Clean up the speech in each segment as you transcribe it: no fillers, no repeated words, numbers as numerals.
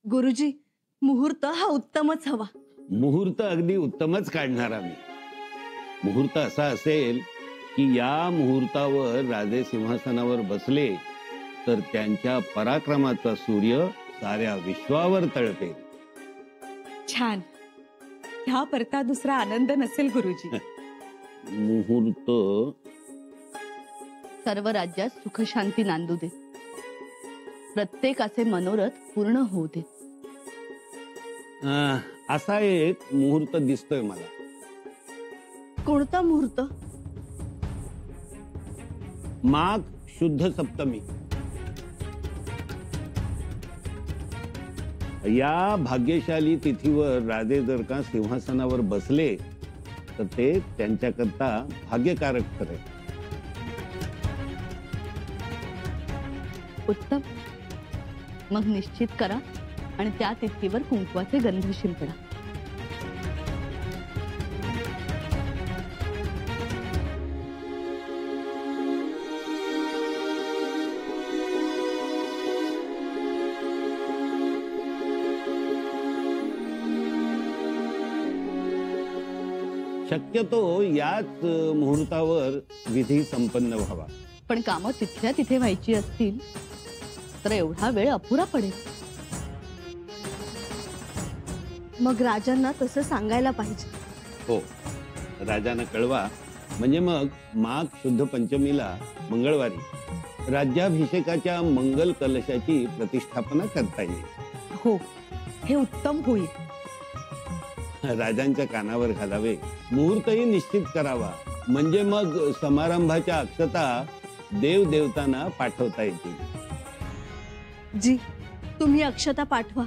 गुरुजी, मुहूर्त हा उत्तमच हवा. मुहूर्त अगदी उत्तमच काढणार आम्ही. मुहूर्त असा असेल की या मुहूर्तावर राजे सिंहासनावर बसले तर त्यांच्या पराक्रमाचा सूर्य साऱ्या विश्वावर तळपेल. छान. ह्या परता दुसरा आनंद नसेल गुरुजी. मुहूर्त सर्व राज्यात सुख शांती नांदू दे. प्रत्येकाचे मनोरथ पूर्ण होऊ दे. असा एक मुहूर्त दिसतोय मला. कोणता मुहूर्त? माघ शुद्ध सप्तमी. या भाग्यशाली तिथीवर राजे जर का सिंहासनावर बसले तर ते त्यांच्याकरता भाग्यकारक ठरेल. उत्तम. मग निश्चित करा आणि त्या तिथीवर कुंकवाचे गंध शिंपडा. शक्यतो याच मुहूर्तावर विधी संपन्न व्हावा. पण कामं तिथल्या तिथे व्हायची असतील तर एवढा वेळ अपुरा पडेल. मग राजांना तसं सांगायला पाहिजे. हो, राजांना कळवा. म्हणजे मग माघ शुद्ध पंचमीला मंगळवारी राज्याभिषेकाच्या मंगल कलशाची प्रतिष्ठापना करता येईल. हो, हे उत्तम होईल. राजांच्या कानावर घालावे. मुहूर्तही निश्चित करावा. म्हणजे मग समारंभाच्या अक्षता देव देवतांना पाठवता येतील. जी, तुम्ही अक्षता पाठवा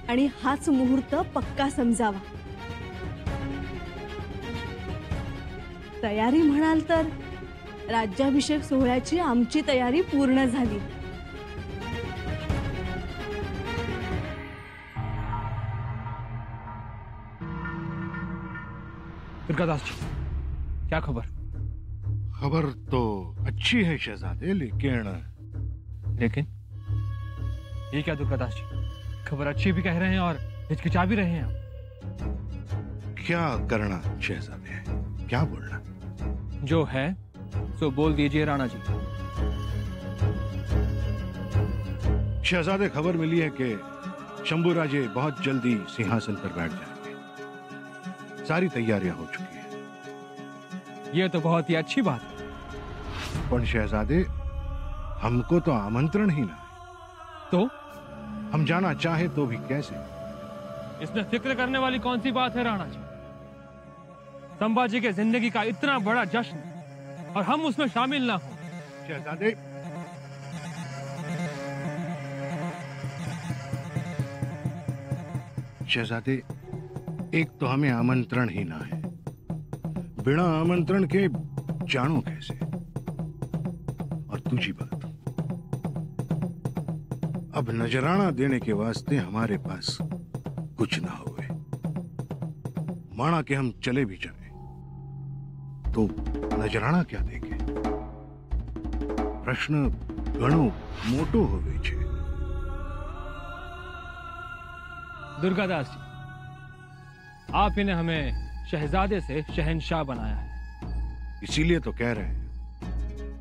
आणि हाच मुहूर्त पक्का समजावा. तयारी म्हणाल तर राज्याभिषेक सोहळ्याची आमची तयारी पूर्ण झाली. दुर्गादास जी, क्या खबर? खबर तो अच्छी है शहजादे, लेकिन ये क्या दुर्गादास जी, खबर अच्छी भी कह रहे हैं और हिचकिचा भी रहे हैं आप. क्या करना शहजादे, क्या बोलना? जो है सो बोल दीजिए राणा जी. शहजादे, खबर मिली है कि शंभू राजे बहुत जल्दी सिंहासन पर बैठ जाएंगे. सारी तैयारियां हो चुकी हैं. ये तो बहुत ही अच्छी बात है. पर शहजादे, हमको तो आमंत्रण ही ना है. तो हम जाना चाहे तो भी कैसे? इसमें फिक्र करने वाली कौन सी बात है राणा जी? संभाजी के जिंदगी का इतना बड़ा जश्न और हम उसमें शामिल ना हो. शहजादे, शहजादे, एक तो हमें आमंत्रण ही ना है. बिना आमंत्रण के जानो कैसे? और दूसरी बात, अब नजराना देने के वास्ते हमारे पास कुछ ना हुए. माना कि हम चले भी जाए तो नजराना क्या देंगे? प्रश्न घणो मोटो होवे छे. दुर्गादास जी, आप ही ने हमें शहजादे से शहंशाह बनाया है. इसीलिए तो कह रहे हैं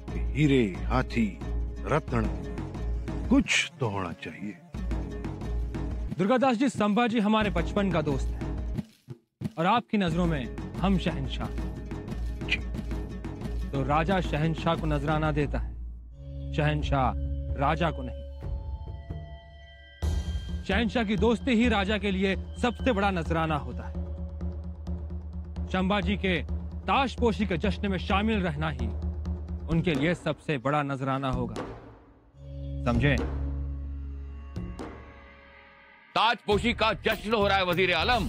कि हीरे, हाथी, रत्न कुछ तो होना चाहिए. दुर्गादास जी, संभाजी हमारे बचपन का दोस्त है और आपकी नजरों में हम शहंशाह. तो राजा शहंशाह को नजराना देता है, शहंशाह राजा को नहीं. शहंशाह की दोस्ती ही राजा के लिए सबसे बड़ा नजराना होता है. संभाजी के ताशपोशी के जश्न में शामिल रहना ही उनके लिए सबसे बड़ा नजराना होगा. समझे? ताजपोशी का जश्न हो रहा है वजीर आलम.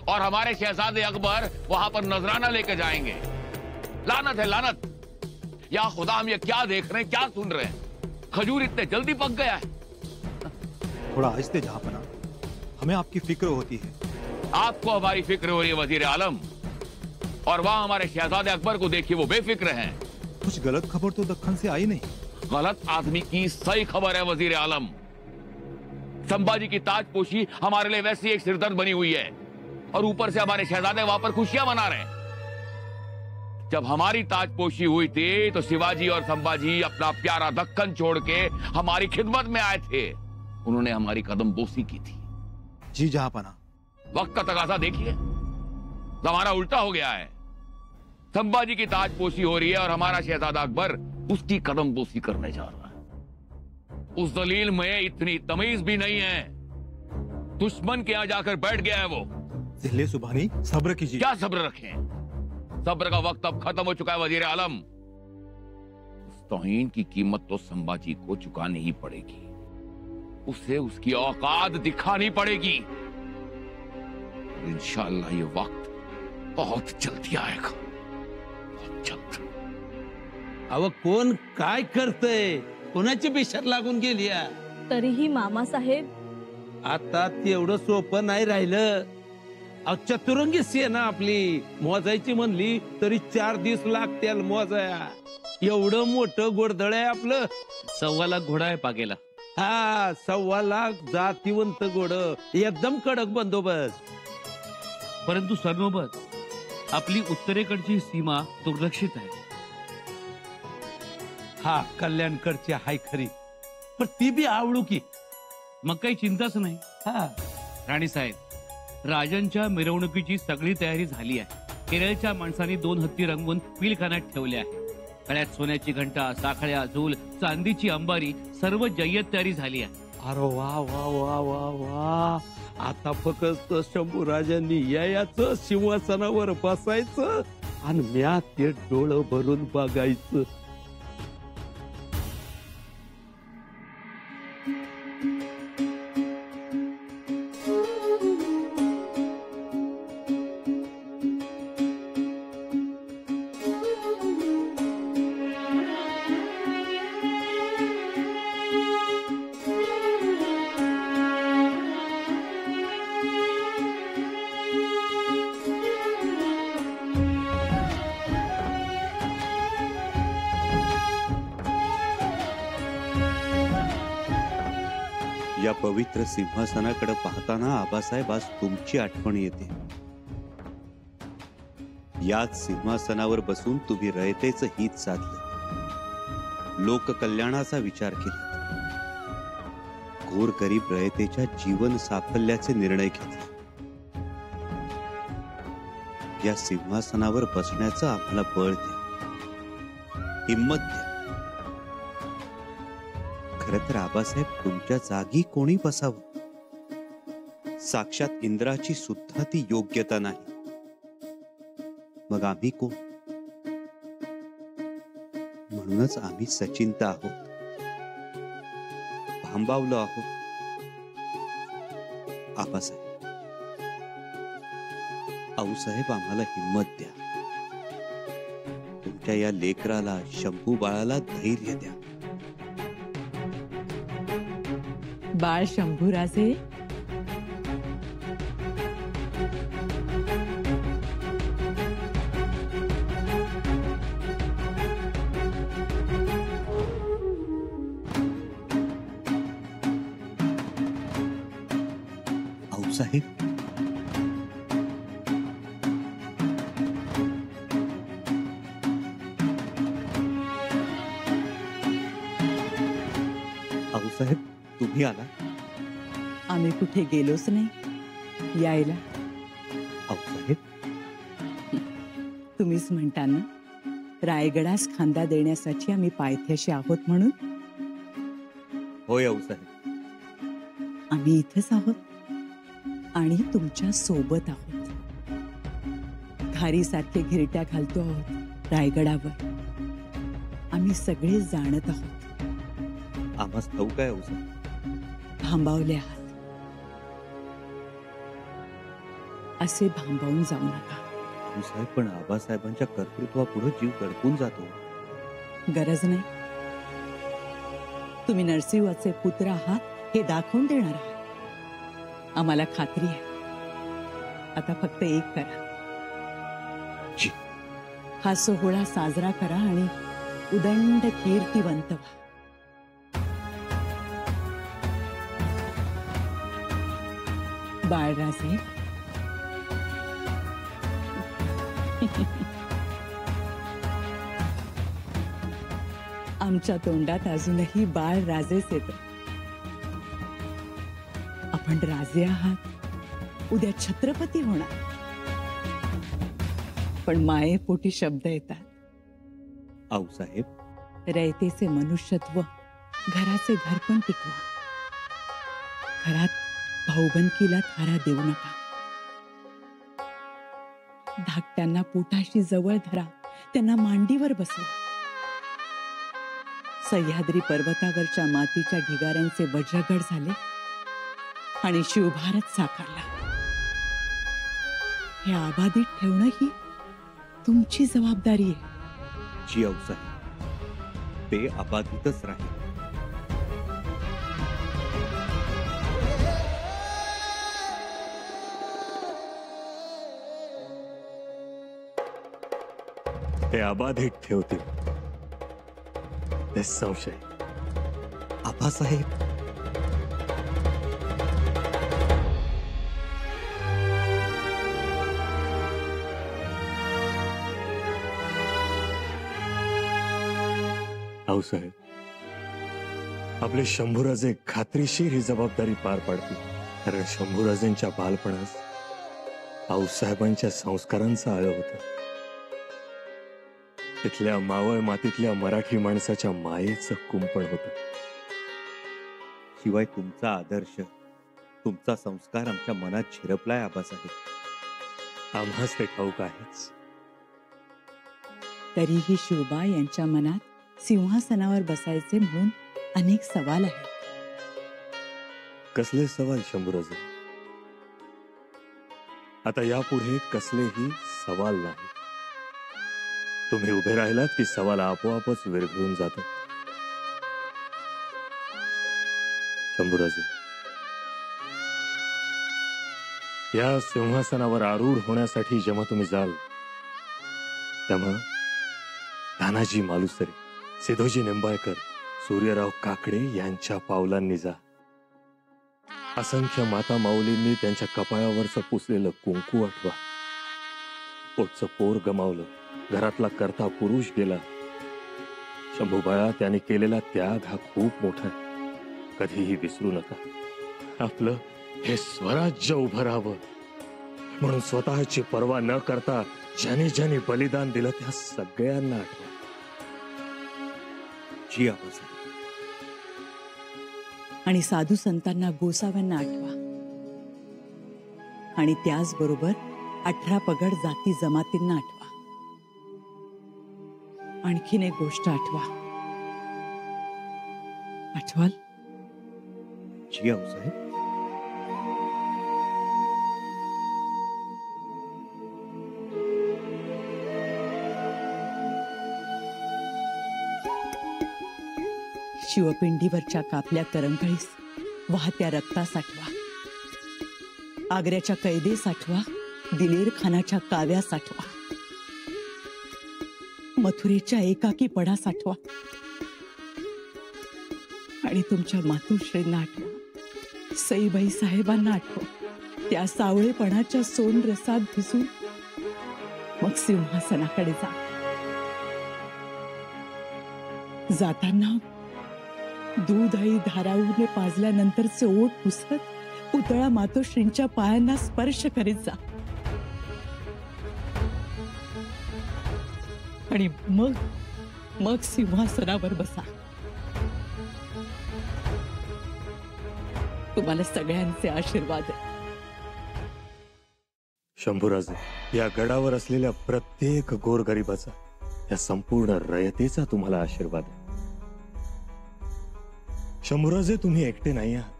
और हमारे शहजादे अकबर वहां पर नजराना लेकर जाएंगे. लानत है, लानत. या खुदा, हम ये क्या देख रहे हैं, क्या सुन रहे हैं? खजूर इतने जल्दी पक गया है. थोड़ा आहिस्ते जहांपना, हमें आपकी फिक्र होती है. आपको हमारी फिक्र हो रही है वजीर आलम, और वहां हमारे शहजादे अकबर को देखिए, वो बेफिक्र हैं. कुछ गलत खबर तो दक्कन से आई नहीं. गलत आदमी की सही खबर है वजीर आलम. संभाजी की ताजपोशी हमारे लिए वैसी एक सिरदर्द बनी हुई है, और ऊपर से हमारे शहजादे वहां पर खुशियां मना रहे हैं। जब हमारी ताजपोशी हुई थी तो शिवाजी और संभाजी अपना प्यारा दक्कन छोड़ के हमारी खिदमत में आए थे। उन्होंने हमारी कदम बोसी की थी। जी जहांपना। वक्त का तकाजा देखिए, जमाना उल्टा हो गया है। संभाजी की ताजपोशी हो रही है और हमारा शहजादा अकबर उसकी कदम बोसी करने जा रहा है। उस दलील में इतनी तमीज भी नहीं है। दुश्मन के यहां जाकर बैठ गया है वो। जिले सुभानी, सब्र कीजिए। क्या सब्र रखें? सब्र का वक्त अब खत्म हो चुका है वजीर आलम। उस तौहीन की कीमत तो संभाजी को चुकानी ही पड़ेगी। उसे उसकी औकात दिखानी पड़ेगी। इंशाअल्लाह ये वक्त बहुत जल्दी आएगा, बहुत जल्द। अव कोण काय करतय? कोणाची बिशर लागून गेली आहे? तरीही मामासाहेब, आता तेवढं सोपं नाही राहिलं. अहो चतुरंगी सेना आपली मोजायची म्हणली तरी 4 दिवस लागतील मोजाया. एवढं मोठं गोडदळ आहे आपलं. 1.25 लाख घोडा आहे पागेला. हा 1.25 लाख जातीवंत घोड, एकदम कडक बंदोबस्त. परंतु सरनोबत आपली उत्तरेकडची सीमा दुर्लक्षित आहे. हा कल्याणकडची हाय खरी, पण ती बी आवडू की. मग काही चिंताच नाही. हा राणी साहेब, राजांच्या मिरवणुकीची सगळी तयारी झाली आहे. केरळच्या माणसांनी 2 हत्ती रंगवून पिलखान्यात ठेवल्या आहे. गळ्यात सोन्याची घंटा, साखळ्या, झूल, चांदीची अंबारी, सर्व जय्यत तयारी झाली आहे. अरे वा वा वा वा वा. आता फक्त शंभूराजांनी याचं सिंहासनावर बसायचं आणि म्या ते डोळं भरून बघायचं. या पवित्र सिंहासनाकडे पाहताना आबासाहेब आज तुमची आठवण येते. याच सिंहासनावर बसून तुम्ही रयतेचं हित साधलं, लोककल्याणाचा विचार केला, गोरगरीब रयतेच्या जीवन साफल्याचे निर्णय घेतले. या सिंहासनावर बसण्याचं आम्हाला बळ द्या, हिम्मत द्या. खरं तर आबासाहेब, तुमच्या जागी कोणी बसावं? साक्षात इंद्राची सुद्धा ती योग्यता नाही. मग आम्ही कोण? म्हणूनच आम्ही सचिंत आहोत, भांबावलो आहोत. आबासाहेब, आऊसाहेब, आम्हाला हिम्मत द्या. तुमच्या या लेकराला, शंभू बाळाला धैर्य द्या. बाळ शंभूराजे, आऊसाहेब, आऊसाहेब, तुम्ही आला? आम्ही कुठे गेलोच नाही. यायला आऊसाहेब, तुम्हीच म्हणता ना, रायगडास खांदा देण्यासाठी आम्ही पायथ्याशी आहोत म्हणून. होय आऊसाहेब, आम्ही इथेच आहोत आणि तुमच्या सोबत आहोत. धारीसारखे घिरट्या घालतो आहोत रायगडावर. आम्ही सगळे जाणत आहोत. आम्हास ठाऊक आहे आऊसाहेब. भांबावले आहात, असे भांबावून जाऊ नका. आऊसाहेब, पण आबासाहेबांच्या कर्तृत्वापुढे जीव दडपून जातो. गरज नाही. तुम्ही नरसिंहाचे पुत्र आहात हे दाखवून देणार आहात. आम्हाला खात्री आहे. आता फक्त एक करा, जी. हा सोहळा साजरा करा आणि उदंड कीर्तिवंत व्हा. बाळराजे, आमच्या तोंडात अजूनही बाळराजेच येतं. आपण राजे आहात, उद्या छत्रपती होणार, पण मायेपोटी शब्द येतात. आऊसाहेब, रयतेचे मनुष्यत्व घराचे घरपण टिकवा. घरात भाऊबंदकीला थारा देऊ नका. धाकट्यांना पोटाशी जवळ धरा, त्यांना मांडीवर बसवा. सह्याद्री पर्वतावरच्या मातीच्या ढिगाऱ्यांचे वज्रगड झाले आणि शिवभारत साकारला. हे आबादित ठेवणं ही तुमची जबाबदारी आहे. जी आऊसाहेब, ते अबाधितच राहील. ते अबाधित ठेवतील, संशय. आबासाहेब, आऊसाहेब, आपले शंभूराजे खात्रीशीर ही जबाबदारी पार पाडतील. कारण शंभूराजेंच्या बालपणास आऊसाहेबांच्या संस्कारांचा आळ होता. तिथल्या मावळ मातीतल्या मराठी माणसाच्या मायेचं कुंपण होतं. शिवाय तुमचा आदर्श, तुमचा संस्कार आमच्या मनात झिरपलाय आबासाहेब. आम्हाच ते ठाऊक आहेच. तरीही शिवबा यांच्या मनात सिंहासनावर बसायचे म्हणून अनेक सवाल आहेत. कसले सवाल शंभूराजे? आता यापुढे कसलेही सवाल नाही. तुम्ही उभे राहिलात की सवाल आपोआपच विरघळून जातात. शंभूराजे, या सिंहासनावर आरूढ होण्यासाठी जेव्हा तुम्ही जाल, तेव्हा तानाजी मालुसरे, सिद्धोजी निंबाळकर, सूर्यराव काकडे यांच्या पावलांनी जा. असंख्य माता माऊलींनी त्यांच्या कपाळावरचं पुसलेलं कुंकू आठवा. पोटचं पोर गमावलं, घरातला करता पुरुष गेला. शंभूबाळा, त्याने केलेला त्याग हा खूप मोठा आहे. कधीही विसरू नका. आपलं हे स्वराज्य उभं राहावं म्हणून स्वतःची पर्वा न करता ज्याने ज्याने बलिदान दिलं त्या सगळ्यांना आठवा. जी आबासाहेब. आणि साधू संतांना, गोसाव्यांना आठवा. आणि त्याचबरोबर 18 पगड जाती जमातींना आठवा. आणखीन एक गोष्ट आठवा. आठवाल? जी आऊसाहेब. शिवपिंडीवरच्या कापल्या करंगळीस वाहत्या रक्तास आठवा. आग्र्याच्या कैदेस आठवा. दिलेर खानाच्या काव्यास आठवा. मथुरेच्या एकाकी पडास आठवा. आणि तुमच्या मातोश्रींना आठवा. सईबाई साहेबांना आठवा. त्या सावळेपणाच्या सोन रसात भिजून मग सिंहासनाकडे जा. जाताना दूध आई धाराऊने पाजल्यानंतरचे ओठ पुसत पुतळा मातोश्रींच्या पायांना स्पर्श करीत जा. आणि मग सिंहासनावर बसा. तुम्हाला सगळ्यांचे आशीर्वाद आहे. शंभूराजे, या गडावर असलेल्या प्रत्येक गोरगरिबाचा, या संपूर्ण रयतेचा तुम्हाला आशीर्वाद आहे. शंभूराजे, तुम्ही एकटे नाही आहात.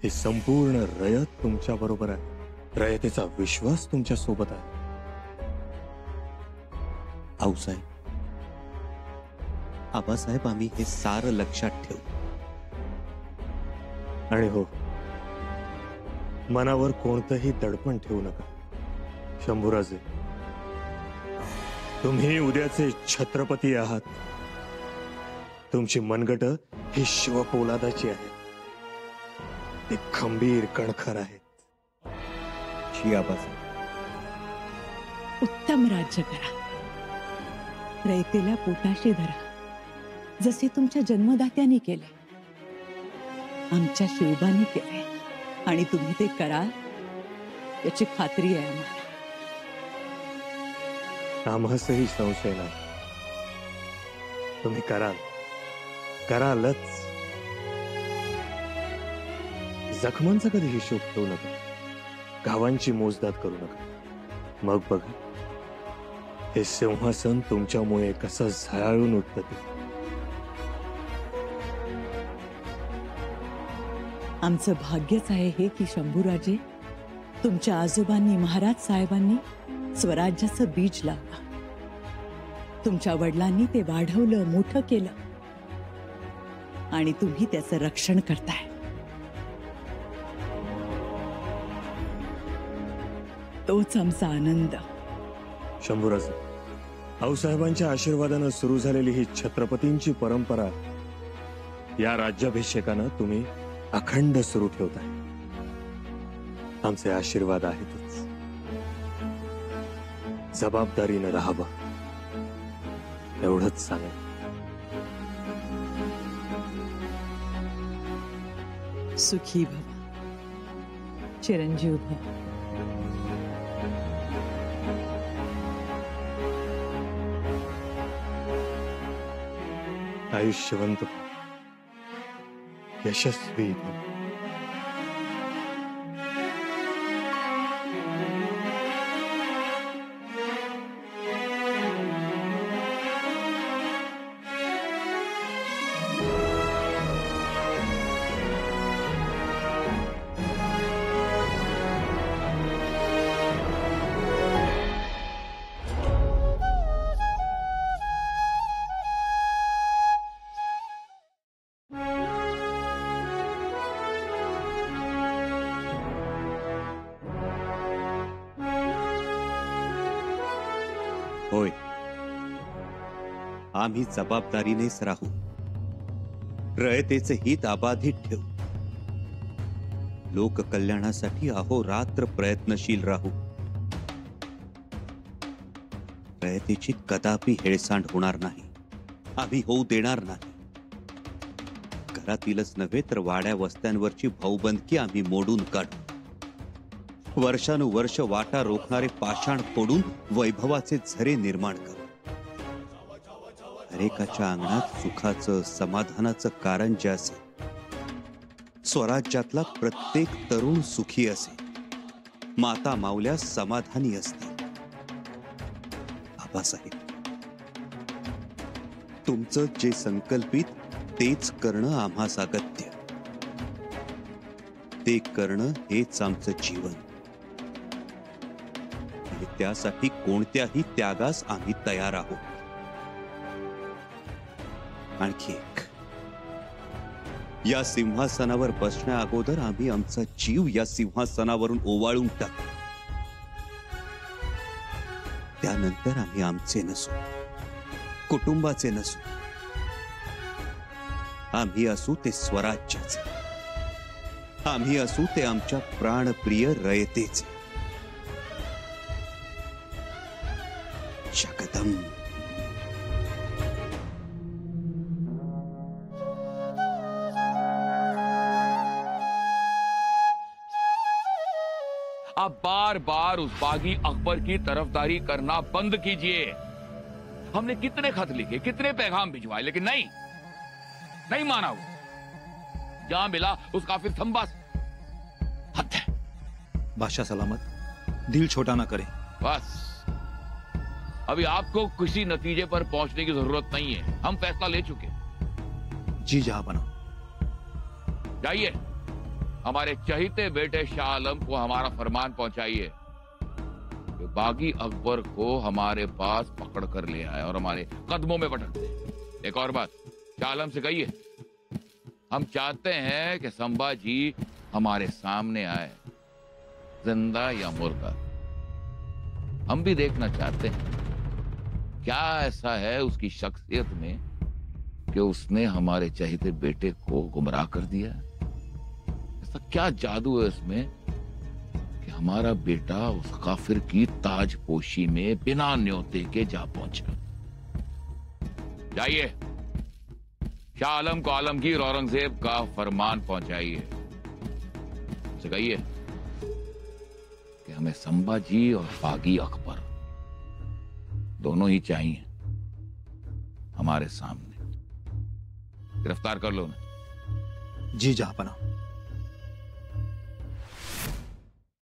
हे संपूर्ण रयत तुमच्या बरोबर आहे. रयतेचा विश्वास तुमच्या सोबत आहे. आऊसाहेब, आबासाहेब, आम्ही हे सारं लक्षात ठेवू. आणि हो, मनावर कोणतंही दडपण ठेवू नका. शंभूराजे, तुम्ही उद्याचे छत्रपती आहात. तुमची मनगट ही शिवपोलादाची आहेत. ती खंबीर कणखर आहेत. श्री आबासाहेब. उत्तम राज्य करा. रयतेला पोटाशी धरा, जसे तुमच्या जन्मदात्यांनी केले, आमच्या शिवबांनी केले, आणि तुम्ही ते कराल याची खात्री आहे आम्हाला. आम्हासही संशय नाही. तुम्ही करालच. जखमांचा कधी हिशोब ठेवू नका, गावांची मोजदाद करू नका. मग बघा हे सिंहासन तुमच्यामुळे कसं झळाळून उठतं ते. आमचं भाग्यच आहे हे की शंभूराजे, तुमच्या आजोबांनी महाराज साहेबांनी स्वराज्याचं बीज लावलं. तुमच्या वडिलांनी ते वाढवलं, मोठं केलं, आणि तुम्ही त्याचं रक्षण करताय. तोच आमचा आनंद. शंभूराजे, आऊसाहेबांच्या आशीर्वादानं सुरू झालेली ही छत्रपतींची परंपरा या राज्याभिषेकानं तुम्ही अखंड सुरू ठेवताय. आमचे आशीर्वाद आहेतच. जबाबदारीनं राहावं एवढंच सांगा. सुखी भव, चिरंजीव भव. आयुष्यवंत भव, यशस्वी भव. होय, आम्ही जबाबदारीनेच राहू. रयतेचे हित अबाधित ठेवू. लोककल्याणासाठी अहोरात्र प्रयत्नशील राहू. रयतेची कदापि हेळसांड होणार नाही, आम्ही होऊ देणार नाही. घरातीलच नव्हे तर वाड्या वस्त्यांवरची भाऊबंदकी आम्ही मोडून काढू. वर्षानुवर्ष वाटा रोखणारे पाषाण फोडून वैभवाचे झरे निर्माण करू. हरेकाच्या अंगणात सुखाचं, समाधानाचं कारण जे असे, स्वराज्यातला प्रत्येक तरुण सुखी असे, माता मावल्या समाधानी असतील. आबासाहेब, तुमचं जे संकल्पित तेच करणं आम्हास अगत्य. ते करणं हेच आमचं जीवन. त्यासाठी कोणत्याही त्यागास आम्ही तयार आहोत. आणखी एक, या सिंहासनावर बसण्या अगोदर आम्ही आमचा जीव या सिंहासनावरून ओवाळून टाकू. त्यानंतर आम्ही आमचे नसू, कुटुंबाचे नसू. आम्ही असू ते स्वराज्याचे. आम्ही असू ते आमच्या प्राणप्रिय रयतेचे. शकदम. आप बार बार उस बागी अकबर की तरफदारी करना बंद कीजिए. हमने कितने खत लिखे, कितने पैगाम भिजवाए, लेकिन नहीं माना वो. जहां मिला उसका फिर संबा. हद है. बादशाह सलामत, दिल छोटा ना करें. बस, अभी आपको किसी नतीजे पर पहुंचने की जरूरत नहीं है. हम फैसला ले चुके. जी जहां जाइए, हमारे चहीते बेटे शाह आलम को हमारा फरमान पहुंचाइए कि बागी अकबर को हमारे पास पकड़ कर ले आए और हमारे कदमों में पटक दे. एक और बात, शाह आलम से कहिए, हम चाहते हैं कि संभाजी हमारे सामने आए, जिंदा या मुर्दा. हम भी देखना चाहते हैं क्या ऐसा है उसकी शख्सियत में कि उसने हमारे चहेते बेटे को गुमराह कर दिया. ऐसा क्या जादू है उसमें कि हमारा बेटा उस काफिर की ताजपोशी में बिना न्योते के जा पहुंचा। जाइए शाह आलम को आलमगीर औरंगजेब का फरमान पहुंचाइए। उसे कहिए कि हमें संभाजी और बागी अकबर दोनों ही चाहिए हमारे सामने। गिरफ्तार कर लो उन्हें। जी जहापना।